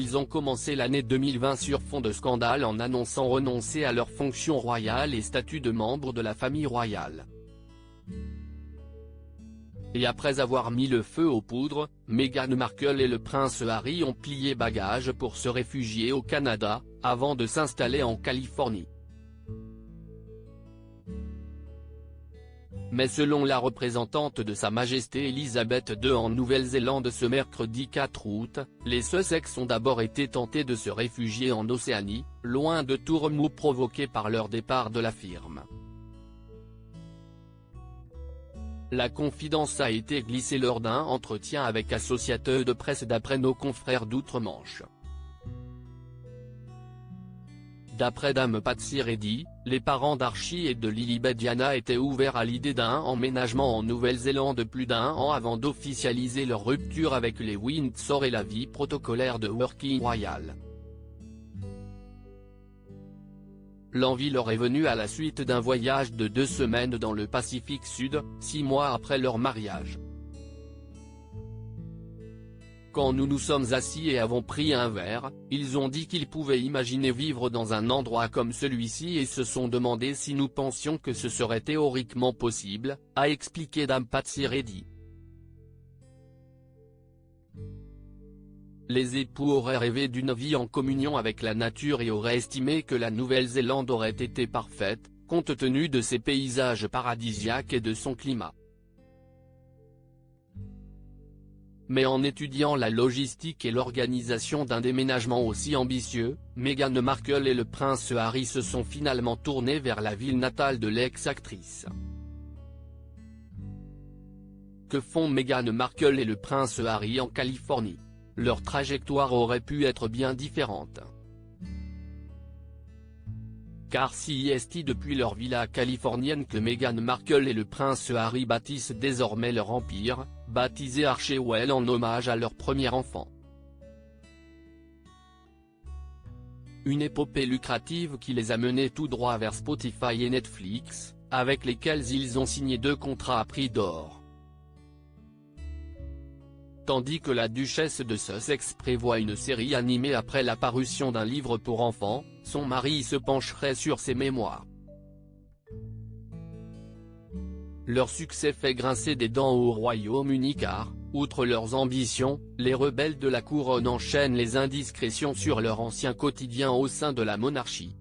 ils ont commencé l'année 2020 sur fond de scandale en annonçant renoncer à leurs fonctions royales et statut de membre de la famille royale. Et après avoir mis le feu aux poudres, Meghan Markle et le prince Harry ont plié bagages pour se réfugier au Canada, avant de s'installer en Californie. Mais selon la représentante de Sa Majesté Elisabeth II en Nouvelle-Zélande ce mercredi 4 août, les Sussex ont d'abord été tentés de se réfugier en Océanie, loin de tout remous provoqué par leur départ de la firme. La confidence a été glissée lors d'un entretien avec Associated de presse d'après nos confrères d'outre-Manche. D'après Dame Patsy Reddy, les parents d'Archie et de Lilibet Diana étaient ouverts à l'idée d'un emménagement en Nouvelle-Zélande plus d'un an avant d'officialiser leur rupture avec les Windsor et la vie protocolaire de Working Royal. L'envie leur est venue à la suite d'un voyage de 2 semaines dans le Pacifique Sud, 6 mois après leur mariage. Quand nous nous sommes assis et avons pris un verre, ils ont dit qu'ils pouvaient imaginer vivre dans un endroit comme celui-ci et se sont demandé si nous pensions que ce serait théoriquement possible, a expliqué Dame Patsy Reddy. Les époux auraient rêvé d'une vie en communion avec la nature et auraient estimé que la Nouvelle-Zélande aurait été parfaite, compte tenu de ses paysages paradisiaques et de son climat. Mais en étudiant la logistique et l'organisation d'un déménagement aussi ambitieux, Meghan Markle et le prince Harry se sont finalement tournés vers la ville natale de l'ex-actrice. Que font Meghan Markle et le prince Harry en Californie? Leur trajectoire aurait pu être bien différente. Car si est depuis leur villa californienne que Meghan Markle et le prince Harry bâtissent désormais leur empire, baptisé Archewell en hommage à leur premier enfant. Une épopée lucrative qui les a menés tout droit vers Spotify et Netflix, avec lesquels ils ont signé 2 contrats à prix d'or. Tandis que la duchesse de Sussex prévoit une série animée après la parution d'un livre pour enfants, son mari se pencherait sur ses mémoires. Leur succès fait grincer des dents au Royaume-Uni car, outre leurs ambitions, les rebelles de la couronne enchaînent les indiscrétions sur leur ancien quotidien au sein de la monarchie.